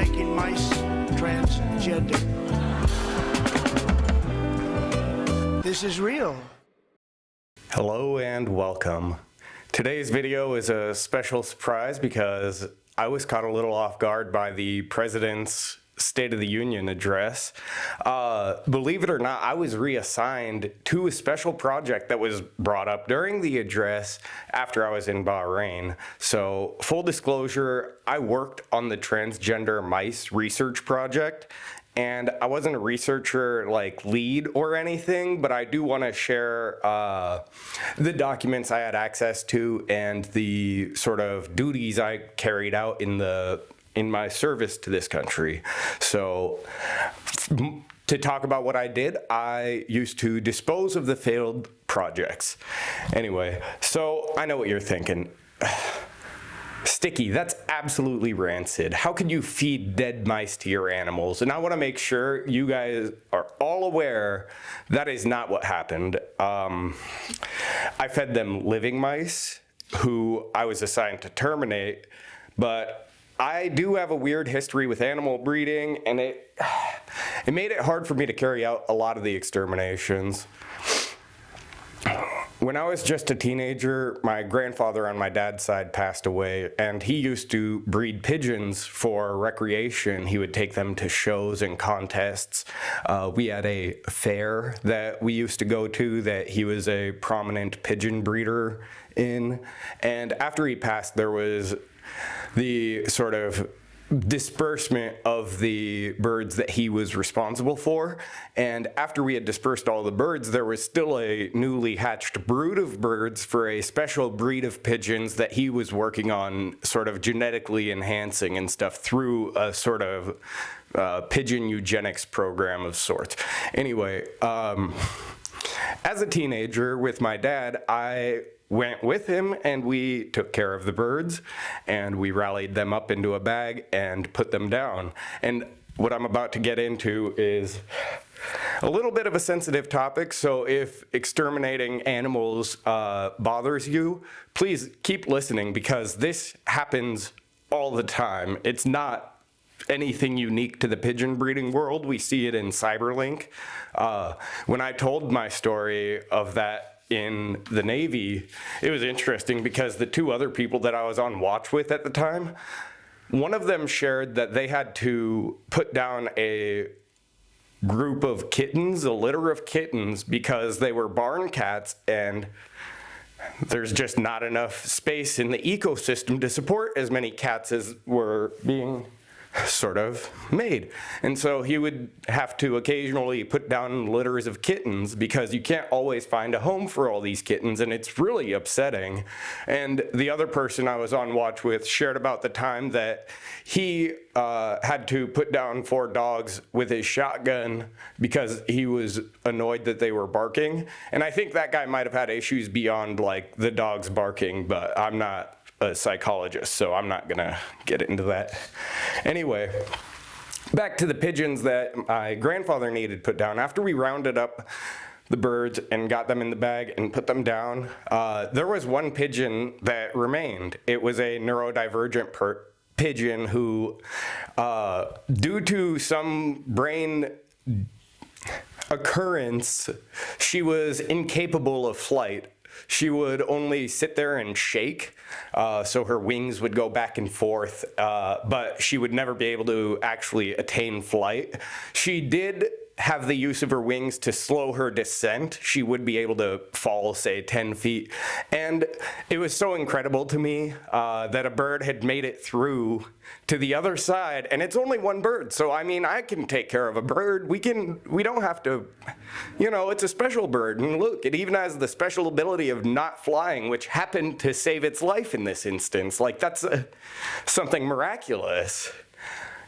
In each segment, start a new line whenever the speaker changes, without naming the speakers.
making mice transgender. This is real.
Hello and welcome. Today's video is a special surprise because I was caught a little off guard by the President's State of the Union address. Believe it or not, I was reassigned to a special project that was brought up during the address after I was in Bahrain. So, full disclosure, I worked on the transgender mice research project, and I wasn't a researcher like lead or anything, but I do want to share the documents I had access to and the sort of duties I carried out in my service to this country. So to talk about what I did, I used to dispose of the failed projects. Anyway, so I know what you're thinking. Sticky, that's absolutely rancid. How could you feed dead mice to your animals? And I want to make sure you guys are all aware that is not what happened. I fed them living mice who I was assigned to terminate, but I do have a weird history with animal breeding, and it made it hard for me to carry out a lot of the exterminations. When I was just a teenager, my grandfather on my dad's side passed away, and he used to breed pigeons for recreation. He would take them to shows and contests. We had a fair that we used to go to that he was a prominent pigeon breeder in, and after he passed, there was the sort of disbursement of the birds that he was responsible for. And after we had dispersed all the birds, there was still a newly hatched brood of birds for a special breed of pigeons that he was working on sort of genetically enhancing and stuff through a sort of pigeon eugenics program of sorts. Anyway, as a teenager with my dad, I went with him and we took care of the birds and we rallied them up into a bag and put them down. And what I'm about to get into is a little bit of a sensitive topic, so if exterminating animals bothers you, please keep listening because this happens all the time. It's not anything unique to the pigeon breeding world. We see it in Cyberlink. When I told my story of that in the Navy, it was interesting because the two other people that I was on watch with at the time, one of them shared that they had to put down a group of kittens, a litter of kittens, because they were barn cats and there's just not enough space in the ecosystem to support as many cats as were being sort of made. And so he would have to occasionally put down litters of kittens because you can't always find a home for all these kittens, and it's really upsetting. And the other person I was on watch with shared about the time that he had to put down 4 dogs with his shotgun because he was annoyed that they were barking. And I think that guy might have had issues beyond like the dogs barking, but I'm not a psychologist, so I'm not gonna get into that. Anyway, back to the pigeons that my grandfather needed put down. After we rounded up the birds and got them in the bag and put them down, there was one pigeon that remained. It was a neurodivergent pigeon who, due to some brain occurrence, she was incapable of flight. She would only sit there and shake, so her wings would go back and forth, but she would never be able to actually attain flight. She did have the use of her wings to slow her descent. She would be able to fall, say, 10 feet. And it was so incredible to me that a bird had made it through to the other side, and it's only one bird. So, I mean, I can take care of a bird. We don't have to, it's a special bird. And look, it even has the special ability of not flying, which happened to save its life in this instance. Like, that's something miraculous.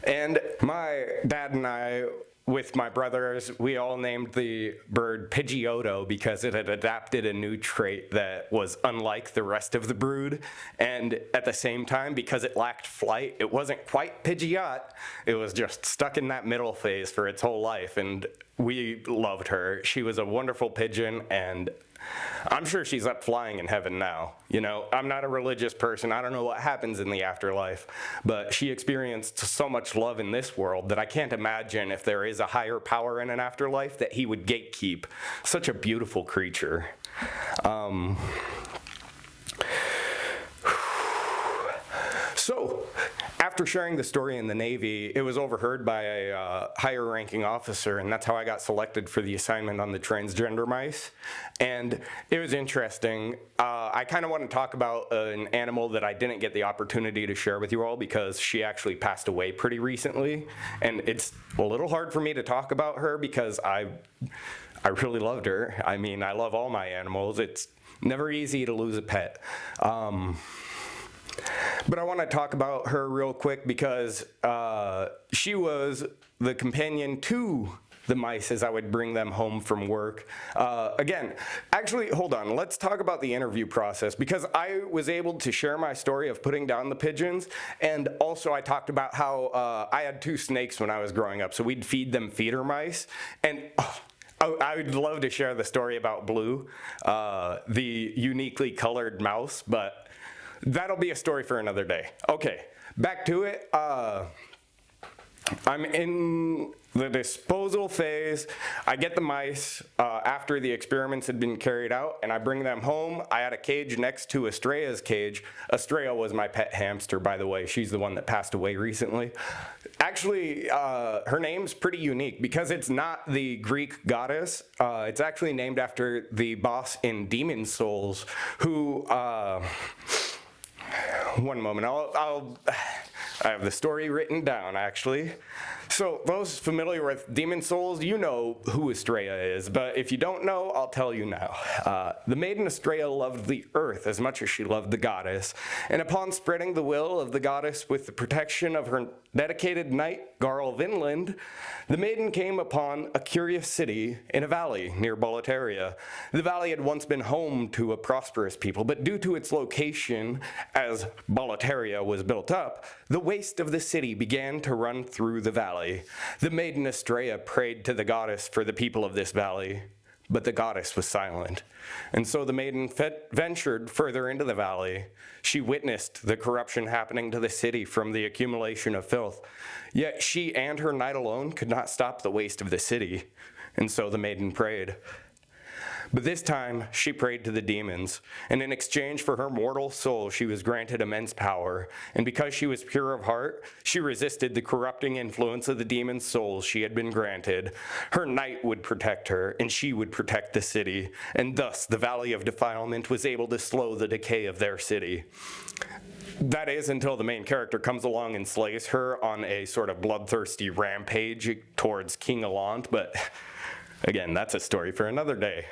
And my dad and I, with my brothers, we all named the bird Pidgeotto because it had adapted a new trait that was unlike the rest of the brood. And at the same time, because it lacked flight, it wasn't quite Pidgeot. It was just stuck in that middle phase for its whole life. And we loved her. She was a wonderful pigeon, and I'm sure she's up flying in heaven now. You know, I'm not a religious person. I don't know what happens in the afterlife, but she experienced so much love in this world that I can't imagine if there is a higher power in an afterlife that he would gatekeep such a beautiful creature. So, after sharing the story in the Navy, it was overheard by a higher ranking officer, and that's how I got selected for the assignment on the transgender mice. And it was interesting. I kind of want to talk about an animal that I didn't get the opportunity to share with you all because she actually passed away pretty recently. And it's a little hard for me to talk about her because I really loved her. I mean, I love all my animals. It's never easy to lose a pet. But I want to talk about her real quick because she was the companion to the mice as I would bring them home from work. Again, actually, hold on. Let's talk about the interview process because I was able to share my story of putting down the pigeons, and also I talked about how I had 2 snakes when I was growing up, so we'd feed them feeder mice, and I would love to share the story about Blue, the uniquely colored mouse, but that'll be a story for another day. Okay, back to it. I'm in the disposal phase. I get the mice after the experiments had been carried out, and I bring them home. I had a cage next to Estrella's cage. Estrella was my pet hamster, by the way. She's the one that passed away recently. Actually, her name's pretty unique because it's not the Greek goddess. It's actually named after the boss in Demon Souls who... one moment, I have the story written down, actually. So those familiar with Demon Souls, you know who Estrella is, but if you don't know, I'll tell you now. The maiden Estrella loved the earth as much as she loved the goddess, and upon spreading the will of the goddess with the protection of her dedicated knight, Garl Vinland, the maiden came upon a curious city in a valley near Boletaria. The valley had once been home to a prosperous people, but due to its location, as Boletaria was built up, the waste of the city began to run through the valley. The maiden Estrella prayed to the goddess for the people of this valley, but the goddess was silent. And so the maiden ventured further into the valley. She witnessed the corruption happening to the city from the accumulation of filth. Yet she and her knight alone could not stop the waste of the city. And so the maiden prayed. But this time, she prayed to the demons, and in exchange for her mortal soul, she was granted immense power. And because she was pure of heart, she resisted the corrupting influence of the demons' souls she had been granted. Her knight would protect her, and she would protect the city, and thus the Valley of Defilement was able to slow the decay of their city. That is until the main character comes along and slays her on a sort of bloodthirsty rampage towards King Alant, but again, that's a story for another day.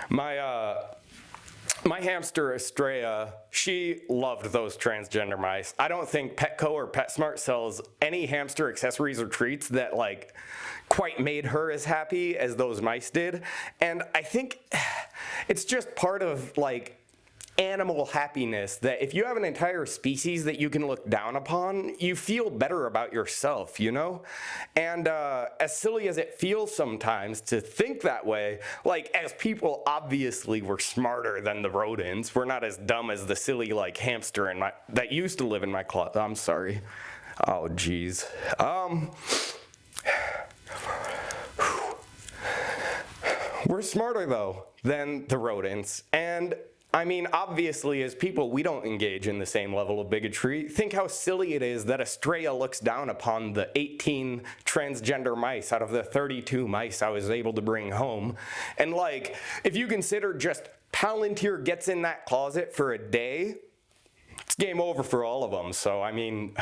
My hamster Estrella, she loved those transgender mice. I don't think Petco or PetSmart sells any hamster accessories or treats that like quite made her as happy as those mice did. And I think it's just part of like animal happiness that if you have an entire species that you can look down upon, you feel better about yourself, you know? And as silly as it feels sometimes to think that way, like as people obviously we're smarter than the rodents. We're not as dumb as the silly like hamster that used to live in my closet. I'm sorry. Oh geez. We're smarter though than the rodents, and I mean, obviously, as people, we don't engage in the same level of bigotry. Think how silly it is that Estrella looks down upon the 18 transgender mice out of the 32 mice I was able to bring home. And like, if you consider just Palantir gets in that closet for a day, it's game over for all of them. So, I mean,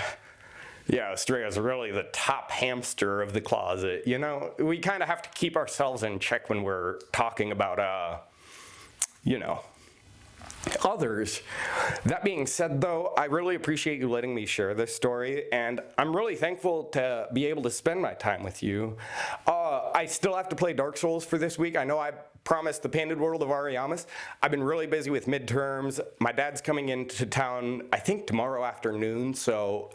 yeah, Estrella's really the top hamster of the closet. You know, we kind of have to keep ourselves in check when we're talking about, you know, others. That being said, though, I really appreciate you letting me share this story, and I'm really thankful to be able to spend my time with you. I still have to play Dark Souls for this week. I know I promised the Painted World of Ariamis. I've been really busy with midterms. My dad's coming into town, I think, tomorrow afternoon, so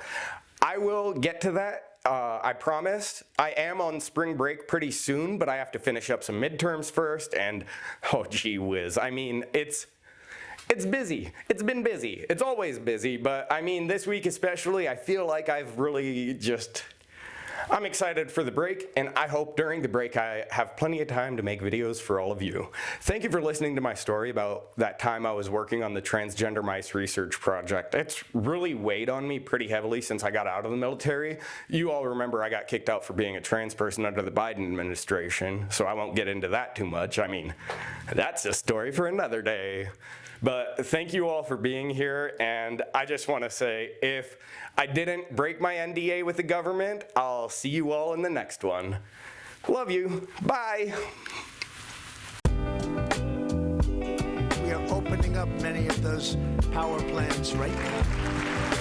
I will get to that. I promise. I am on spring break pretty soon, but I have to finish up some midterms first, and oh gee whiz. I mean, it's busy. It's been busy. It's always busy, but I mean, this week especially, I feel like I've really I'm excited for the break, and I hope during the break I have plenty of time to make videos for all of you. Thank you for listening to my story about that time I was working on the transgender mice research project. It's really weighed on me pretty heavily since I got out of the military. You all remember I got kicked out for being a trans person under the Biden administration, so I won't get into that too much. I mean, that's a story for another day. But thank you all for being here, and I just want to say, if I didn't break my NDA with the government, I'll see you all in the next one. Love you. Bye.
We are opening up many of those power plants right now.